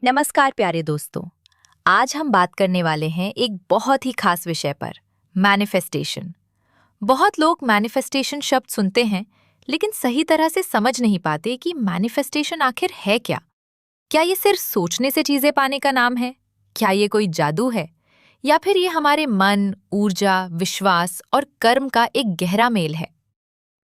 नमस्कार प्यारे दोस्तों। आज हम बात करने वाले हैं एक बहुत ही खास विषय पर, मैनिफेस्टेशन। बहुत लोग मैनिफेस्टेशन शब्द सुनते हैं लेकिन सही तरह से समझ नहीं पाते कि मैनिफेस्टेशन आखिर है क्या। क्या ये सिर्फ सोचने से चीजें पाने का नाम है? क्या ये कोई जादू है, या फिर ये हमारे मन, ऊर्जा, विश्वास और कर्म का एक गहरा मेल है?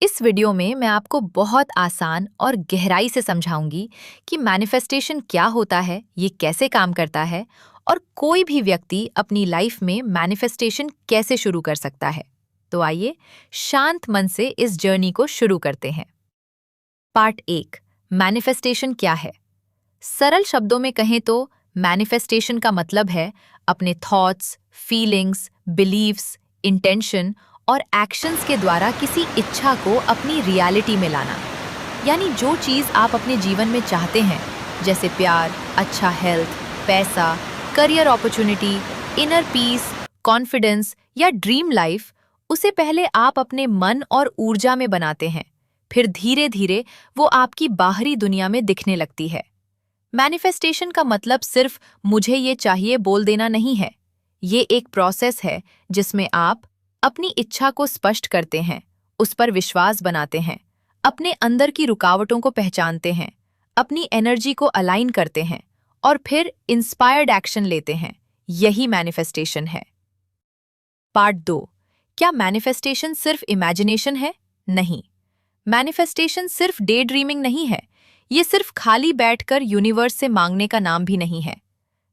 इस वीडियो में मैं आपको बहुत आसान और गहराई से समझाऊंगी कि मैनिफेस्टेशन क्या होता है, ये कैसे काम करता है, और कोई भी व्यक्ति अपनी लाइफ में मैनिफेस्टेशन कैसे शुरू कर सकता है। तो आइए शांत मन से इस जर्नी को शुरू करते हैं। पार्ट 1, मैनिफेस्टेशन क्या है? सरल शब्दों में कहें तो मैनिफेस्टेशन का मतलब है अपने थॉट्स, फीलिंग्स, बिलीव्स, इंटेंशन और एक्शंस के द्वारा किसी इच्छा को अपनी रियलिटी में लाना। यानी जो चीज़ आप अपने जीवन में चाहते हैं, जैसे प्यार, अच्छा हेल्थ, पैसा, career opportunity, inner peace, confidence या ड्रीम लाइफ, उसे पहले आप अपने मन और ऊर्जा में बनाते हैं। फिर धीरे धीरे वो आपकी बाहरी दुनिया में दिखने लगती है। मैनिफेस्टेशन का मतलब सिर्फ मुझे ये चाहिए बोल देना नहीं है। ये एक प्रोसेस है जिसमें आप अपनी इच्छा को स्पष्ट करते हैं, उस पर विश्वास बनाते हैं, अपने अंदर की रुकावटों को पहचानते हैं, अपनी एनर्जी को अलाइन करते हैं और फिर इंस्पायर्ड एक्शन लेते हैं। यही मैनिफेस्टेशन है। पार्ट 2, क्या मैनिफेस्टेशन सिर्फ इमेजिनेशन है? नहीं। मैनिफेस्टेशन सिर्फ डे ड्रीमिंग नहीं है। ये सिर्फ खाली बैठकर यूनिवर्स से मांगने का नाम भी नहीं है।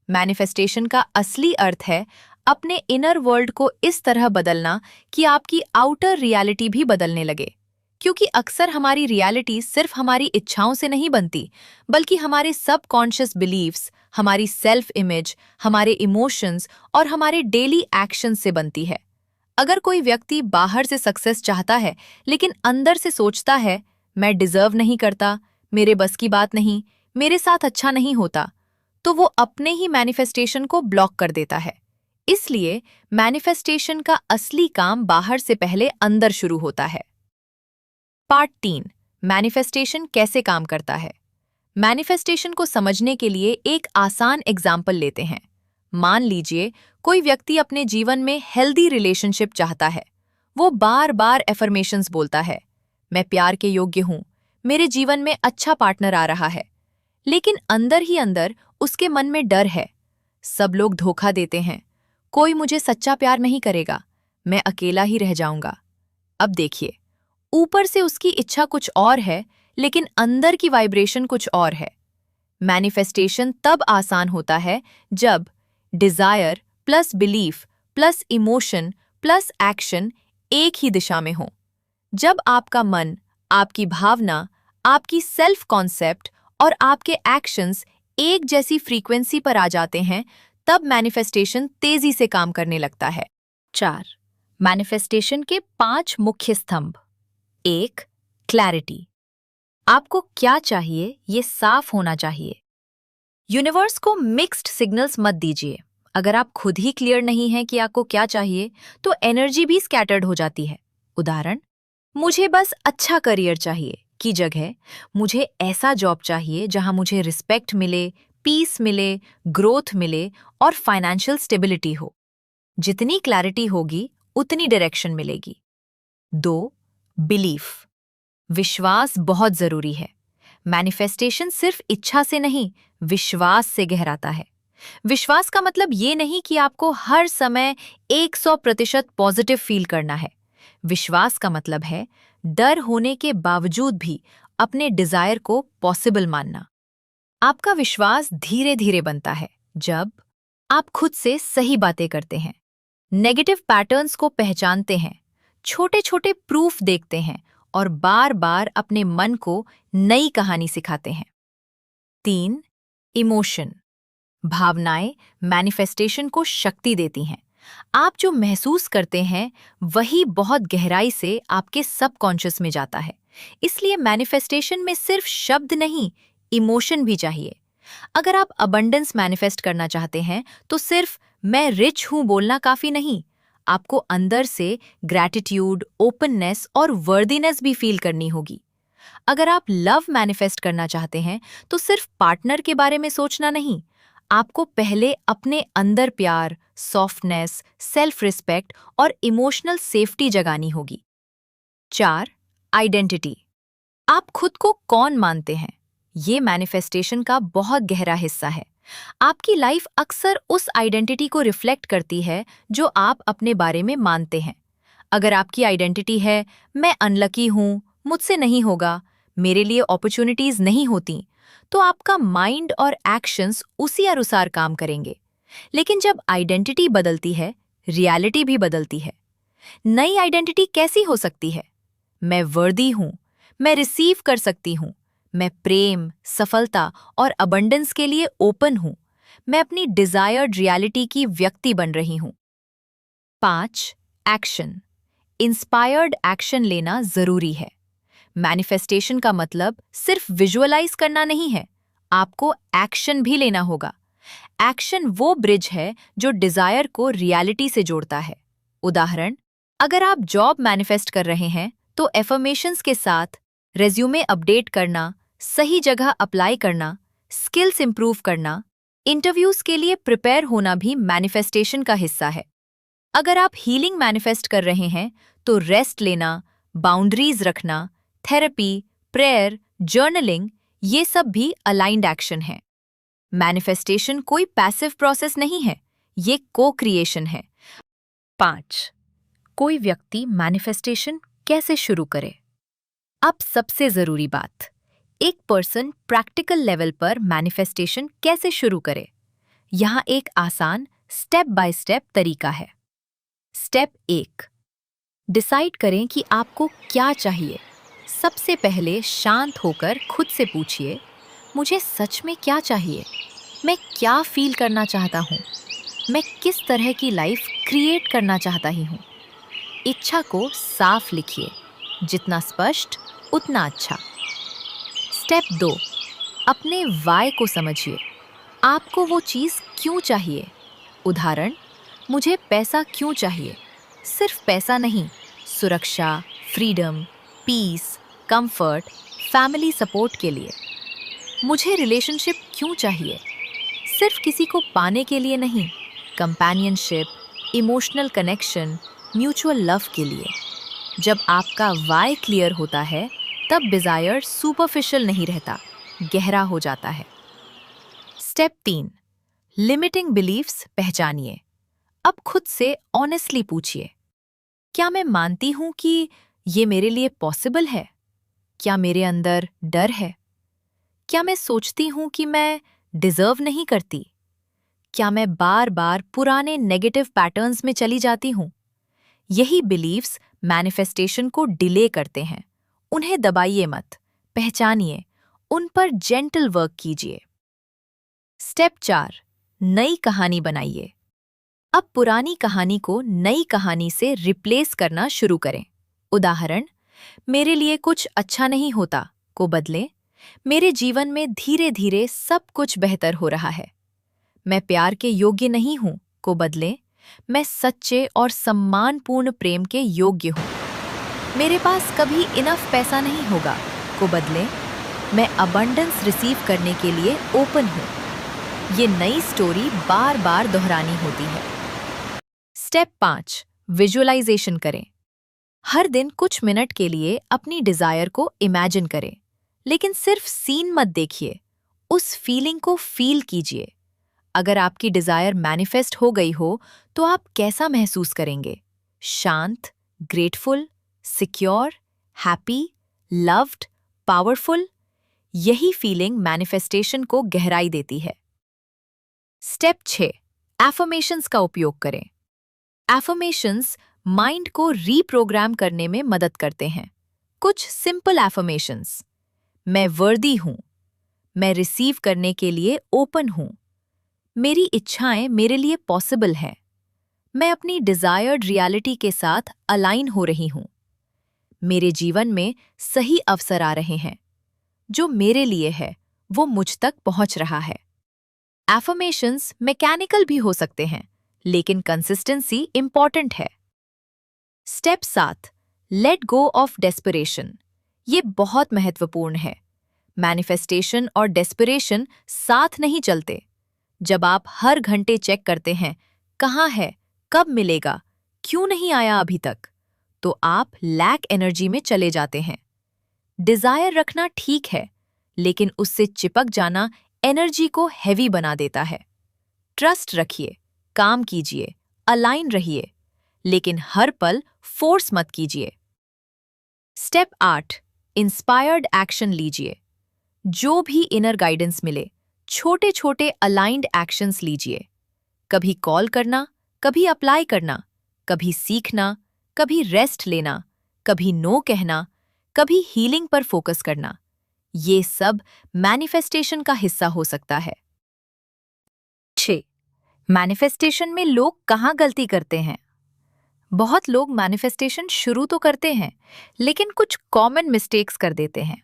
मैनिफेस्टेशन का असली अर्थ है अपने इनर वर्ल्ड को इस तरह बदलना कि आपकी आउटर रियलिटी भी बदलने लगे। क्योंकि अक्सर हमारी रियलिटी सिर्फ हमारी इच्छाओं से नहीं बनती, बल्कि हमारे सबकॉन्शियस बिलीव्स, हमारी सेल्फ इमेज, हमारे इमोशंस और हमारे डेली एक्शंस से बनती है। अगर कोई व्यक्ति बाहर से सक्सेस चाहता है लेकिन अंदर से सोचता है मैं डिजर्व नहीं करता, मेरे बस की बात नहीं, मेरे साथ अच्छा नहीं होता, तो वो अपने ही मैनिफेस्टेशन को ब्लॉक कर देता है। इसलिए मैनिफेस्टेशन का असली काम बाहर से पहले अंदर शुरू होता है। पार्ट 3, मैनिफेस्टेशन कैसे काम करता है? मैनिफेस्टेशन को समझने के लिए एक आसान एग्जाम्पल लेते हैं। मान लीजिए कोई व्यक्ति अपने जीवन में हेल्दी रिलेशनशिप चाहता है। वो बार बार एफर्मेशंस बोलता है, मैं प्यार के योग्य हूं, मेरे जीवन में अच्छा पार्टनर आ रहा है। लेकिन अंदर ही अंदर उसके मन में डर है, सब लोग धोखा देते हैं, कोई मुझे सच्चा प्यार नहीं करेगा, मैं अकेला ही रह जाऊंगा। अब देखिए, ऊपर से उसकी इच्छा कुछ और है लेकिन अंदर की वाइब्रेशन कुछ और है। मैनिफेस्टेशन तब आसान होता है जब desire plus belief plus emotion plus action एक ही दिशा में हो। जब आपका मन, आपकी भावना, आपकी सेल्फ कॉन्सेप्ट और आपके एक्शंस एक जैसी फ्रीक्वेंसी पर आ जाते हैं, तब मैनिफेस्टेशन तेजी से काम करने लगता है। 4, मैनिफेस्टेशन के 5 मुख्य स्तंभ। 1, क्लैरिटी। आपको क्या चाहिए ये साफ होना चाहिए। यूनिवर्स को मिक्स्ड सिग्नल्स मत दीजिए। अगर आप खुद ही क्लियर नहीं हैं कि आपको क्या चाहिए, तो एनर्जी भी स्कैटर्ड हो जाती है। उदाहरण, मुझे बस अच्छा करियर चाहिए की जगह मुझे ऐसा जॉब चाहिए जहां मुझे रिस्पेक्ट मिले, पीस मिले, ग्रोथ मिले और फाइनेंशियल स्टेबिलिटी हो। जितनी क्लैरिटी होगी उतनी डायरेक्शन मिलेगी। 2, बिलीफ। विश्वास बहुत जरूरी है। मैनिफेस्टेशन सिर्फ इच्छा से नहीं, विश्वास से गहराता है। विश्वास का मतलब ये नहीं कि आपको हर समय 100% पॉजिटिव फील करना है। विश्वास का मतलब है डर होने के बावजूद भी अपने डिजायर को पॉसिबल मानना। आपका विश्वास धीरे धीरे बनता है जब आप खुद से सही बातें करते हैं, नेगेटिव पैटर्न्स को पहचानते हैं, छोटे छोटे प्रूफ देखते हैं और बार बार अपने मन को नई कहानी सिखाते हैं। 3, इमोशन। भावनाएं मैनिफेस्टेशन को शक्ति देती हैं। आप जो महसूस करते हैं वही बहुत गहराई से आपके सबकॉन्शियस में जाता है। इसलिए मैनिफेस्टेशन में सिर्फ शब्द नहीं, इमोशन भी चाहिए। अगर आप अबंडेंस मैनिफेस्ट करना चाहते हैं तो सिर्फ मैं रिच हूं बोलना काफी नहीं। आपको अंदर से ग्रैटिट्यूड, ओपननेस और वर्दीनेस भी फील करनी होगी। अगर आप लव मैनिफेस्ट करना चाहते हैं तो सिर्फ पार्टनर के बारे में सोचना नहीं, आपको पहले अपने अंदर प्यार, सॉफ्टनेस, सेल्फ रिस्पेक्ट और इमोशनल सेफ्टी जगानी होगी। 4. आइडेंटिटी। आप खुद को कौन मानते हैं? ये मैनिफेस्टेशन का बहुत गहरा हिस्सा है। आपकी लाइफ अक्सर उस आइडेंटिटी को रिफ्लेक्ट करती है जो आप अपने बारे में मानते हैं। अगर आपकी आइडेंटिटी है मैं अनलकी हूँ, मुझसे नहीं होगा, मेरे लिए अपॉर्चुनिटीज नहीं होती, तो आपका माइंड और एक्शंस उसी अनुसार काम करेंगे। लेकिन जब आइडेंटिटी बदलती है, रियलिटी भी बदलती है। नई आइडेंटिटी कैसी हो सकती है? मैं वर्दी हूँ, मैं रिसीव कर सकती हूँ, मैं प्रेम, सफलता और अबंडेंस के लिए ओपन हूँ, मैं अपनी डिजायर्ड रियलिटी की व्यक्ति बन रही हूँ। 5. एक्शन। इंस्पायर्ड एक्शन लेना जरूरी है। मैनिफेस्टेशन का मतलब सिर्फ विजुअलाइज करना नहीं है, आपको एक्शन भी लेना होगा। एक्शन वो ब्रिज है जो डिजायर को रियलिटी से जोड़ता है। उदाहरण, अगर आप जॉब मैनिफेस्ट कर रहे हैं तो एफर्मेशंस के साथ रेज्यूमे अपडेट करना, सही जगह अप्लाई करना, स्किल्स इंप्रूव करना, इंटरव्यूज के लिए प्रिपेयर होना भी मैनिफेस्टेशन का हिस्सा है। अगर आप हीलिंग मैनिफेस्ट कर रहे हैं तो रेस्ट लेना, बाउंड्रीज रखना, थेरेपी, प्रेयर, जर्नलिंग, ये सब भी अलाइंड एक्शन है। मैनिफेस्टेशन कोई पैसिव प्रोसेस नहीं है, ये को क्रिएशन है। 5. कोई व्यक्ति मैनिफेस्टेशन कैसे शुरू करे? अब सबसे जरूरी बात, एक पर्सन प्रैक्टिकल लेवल पर मैनिफेस्टेशन कैसे शुरू करे? यहाँ एक आसान स्टेप बाय स्टेप तरीका है। स्टेप 1. डिसाइड करें कि आपको क्या चाहिए। सबसे पहले शांत होकर खुद से पूछिए, मुझे सच में क्या चाहिए? मैं क्या फील करना चाहता हूँ? मैं किस तरह की लाइफ क्रिएट करना चाहता ही हूँ? इच्छा को साफ लिखिए, जितना स्पष्ट उतना अच्छा। स्टेप 2. अपने वाय को समझिए। आपको वो चीज़ क्यों चाहिए? उदाहरण, मुझे पैसा क्यों चाहिए? सिर्फ पैसा नहीं, सुरक्षा, freedom, peace, comfort, family support के लिए। मुझे रिलेशनशिप क्यों चाहिए? सिर्फ किसी को पाने के लिए नहीं, companionship, emotional connection, mutual love के लिए। जब आपका वाई क्लियर होता है तब डिजायर सुपरफिशियल नहीं रहता, गहरा हो जाता है। स्टेप 3. लिमिटिंग बिलीफ्स पहचानिए। अब खुद से ऑनेस्टली पूछिए, क्या मैं मानती हूं कि ये मेरे लिए पॉसिबल है? क्या मेरे अंदर डर है? क्या मैं सोचती हूं कि मैं डिजर्व नहीं करती? क्या मैं बार बार पुराने नेगेटिव पैटर्न्स में चली जाती हूं? यही बिलीव्स मैनिफेस्टेशन को डिले करते हैं। उन्हें दबाइए मत, पहचानिए, उन पर जेंटल वर्क कीजिए। स्टेप 4. नई कहानी बनाइए। अब पुरानी कहानी को नई कहानी से रिप्लेस करना शुरू करें। उदाहरण, मेरे लिए कुछ अच्छा नहीं होता को बदलें, मेरे जीवन में धीरे धीरे सब कुछ बेहतर हो रहा है। मैं प्यार के योग्य नहीं हूं को बदलें, मैं सच्चे और सम्मानपूर्ण प्रेम के योग्य हूं। मेरे पास कभी इनफ पैसा नहीं होगा को बदलें, मैं अबंडेंस रिसीव करने के लिए ओपन हूं। ये नई स्टोरी बार बार दोहरानी होती है। स्टेप 5. विजुअलाइजेशन करें। हर दिन कुछ मिनट के लिए अपनी डिजायर को इमेजिन करें, लेकिन सिर्फ सीन मत देखिए, उस फीलिंग को फील कीजिए। अगर आपकी डिजायर मैनिफेस्ट हो गई हो तो आप कैसा महसूस करेंगे? शांत, grateful, secure, happy, loved, powerful? यही फीलिंग मैनिफेस्टेशन को गहराई देती है। स्टेप 6. एफर्मेशंस का उपयोग करें। एफर्मेशंस माइंड को रीप्रोग्राम करने में मदद करते हैं। कुछ सिंपल एफर्मेशंस: मैं वर्दी हूं, मैं रिसीव करने के लिए ओपन हूं, मेरी इच्छाएं मेरे लिए पॉसिबल हैं, मैं अपनी डिजायर्ड रियलिटी के साथ अलाइन हो रही हूं, मेरे जीवन में सही अवसर आ रहे हैं, जो मेरे लिए है वो मुझ तक पहुंच रहा है। एफर्मेशंस मैकेनिकल भी हो सकते हैं, लेकिन कंसिस्टेंसी इंपॉर्टेंट है। Step 7. Let go of desperation. ये बहुत महत्वपूर्ण है। मैनिफेस्टेशन और डेस्परेशन साथ नहीं चलते। जब आप हर घंटे चेक करते हैं, कहाँ है, कब मिलेगा, क्यों नहीं आया अभी तक, तो आप लैक एनर्जी में चले जाते हैं। डिजायर रखना ठीक है, लेकिन उससे चिपक जाना एनर्जी को हैवी बना देता है। ट्रस्ट रखिए, काम कीजिए, अलाइन रहिए, लेकिन हर पल फोर्स मत कीजिए। स्टेप 8, इंस्पायर्ड एक्शन लीजिए। जो भी इनर गाइडेंस मिले, छोटे छोटे अलाइंड एक्शंस लीजिए। कभी कॉल करना, कभी अप्लाई करना, कभी सीखना, कभी रेस्ट लेना, कभी नो कहना, कभी हीलिंग पर फोकस करना। ये सब मैनिफेस्टेशन का हिस्सा हो सकता है। 6, मैनिफेस्टेशन में लोग कहाँ गलती करते हैं? बहुत लोग मैनिफेस्टेशन शुरू तो करते हैं, लेकिन कुछ कॉमन मिस्टेक्स कर देते हैं।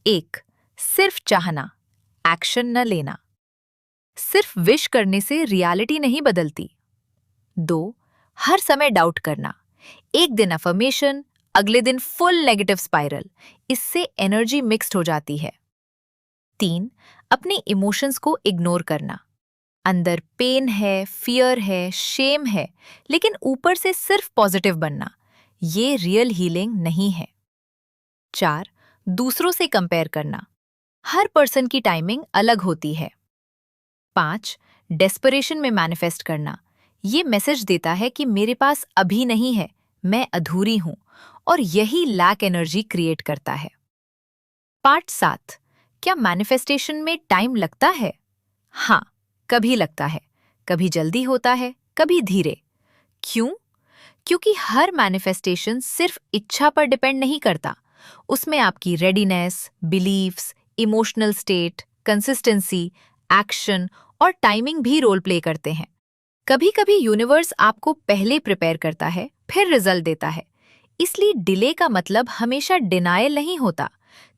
1, सिर्फ चाहना, एक्शन न लेना। सिर्फ विश करने से रियलिटी नहीं बदलती। 2, हर समय डाउट करना। एक दिन अफर्मेशन, अगले दिन फुल नेगेटिव स्पाइरल। इससे एनर्जी मिक्स्ड हो जाती है। 3, अपने इमोशंस को इग्नोर करना। अंदर पेन है, फियर है, शेम है, लेकिन ऊपर से सिर्फ पॉजिटिव बनना। ये रियल हीलिंग नहीं है। 4, दूसरों से कंपेयर करना। हर पर्सन की टाइमिंग अलग होती है। 5, डेस्परेशन में मैनिफेस्ट करना। ये मैसेज देता है कि मेरे पास अभी नहीं है, मैं अधूरी हूं, और यही लैक एनर्जी क्रिएट करता है। पार्ट 7, क्या मैनिफेस्टेशन में टाइम लगता है? हाँ, कभी लगता है, कभी जल्दी होता है, कभी धीरे। क्यों? क्योंकि हर मैनिफेस्टेशन सिर्फ इच्छा पर डिपेंड नहीं करता। उसमें आपकी readiness, beliefs, emotional state, consistency, action और टाइमिंग भी रोल प्ले करते हैं। कभी कभी यूनिवर्स आपको पहले प्रिपेयर करता है, फिर रिजल्ट देता है। इसलिए डिले का मतलब हमेशा डिनायल नहीं होता,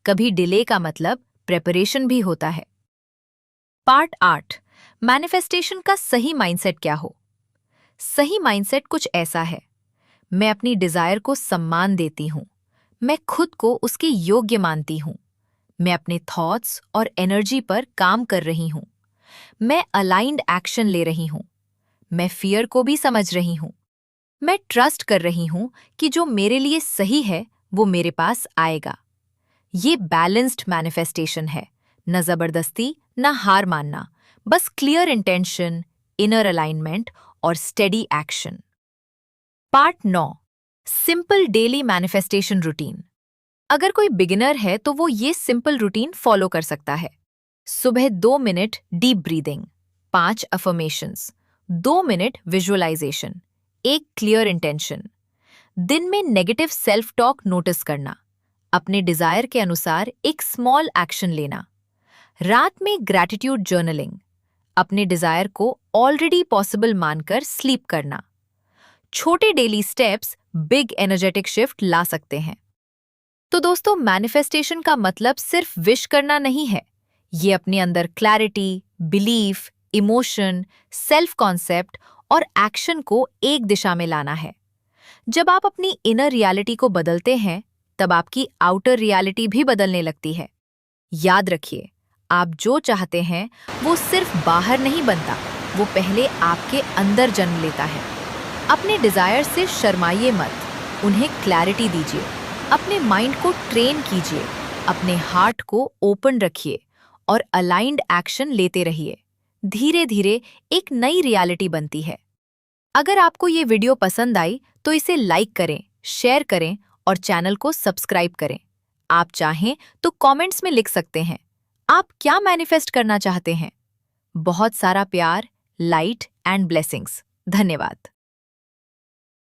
कभी डिले का मतलब प्रेपरेशन भी होता है। पार्ट 8, मैनिफेस्टेशन का सही माइंडसेट क्या हो? सही माइंडसेट कुछ ऐसा है: मैं अपनी डिजायर को सम्मान देती हूँ, मैं खुद को उसके योग्य मानती हूँ, मैं अपने थॉट्स और एनर्जी पर काम कर रही हूँ, मैं अलाइंड एक्शन ले रही हूँ, मैं फियर को भी समझ रही हूँ, मैं ट्रस्ट कर रही हूँ कि जो मेरे लिए सही है वो मेरे पास आएगा। ये बैलेंस्ड मैनिफेस्टेशन है, न जबरदस्ती न हार मानना, बस क्लियर इंटेंशन, इनर अलाइनमेंट और steady action. Part 9, simple daily manifestation routine. अगर कोई बिगिनर है तो वो ये सिंपल रूटीन फॉलो कर सकता है। सुबह 2 मिनट डीप ब्रीदिंग, 5 अफर्मेशंस, 2 मिनट विजुअलाइजेशन, एक क्लियर इंटेंशन। दिन में नेगेटिव सेल्फ टॉक नोटिस करना, अपने डिजायर के अनुसार एक स्मॉल एक्शन लेना। रात में ग्रैटिट्यूड जर्नलिंग, अपने डिजायर को ऑलरेडी पॉसिबल मानकर स्लीप करना। छोटे daily steps big energetic shift ला सकते हैं। तो दोस्तों, मैनिफेस्टेशन का मतलब सिर्फ विश करना नहीं है। ये अपने अंदर clarity, belief, emotion, self concept और एक्शन को एक दिशा में लाना है। जब आप अपनी इनर रियलिटी को बदलते हैं, तब आपकी आउटर रियलिटी भी बदलने लगती है। याद रखिए, आप जो चाहते हैं वो सिर्फ बाहर नहीं बनता, वो पहले आपके अंदर जन्म लेता है। अपने डिजायर से शर्माइए मत, उन्हें क्लैरिटी दीजिए, अपने माइंड को ट्रेन कीजिए, अपने हार्ट को ओपन रखिए और अलाइंड एक्शन लेते रहिए। धीरे धीरे एक नई रियलिटी बनती है। अगर आपको ये वीडियो पसंद आई तो इसे लाइक करें, शेयर करें और चैनल को सब्सक्राइब करें। आप चाहें तो कमेंट्स में लिख सकते हैं, आप क्या मैनिफेस्ट करना चाहते हैं। बहुत सारा प्यार, लाइट एंड ब्लेसिंग्स। धन्यवाद।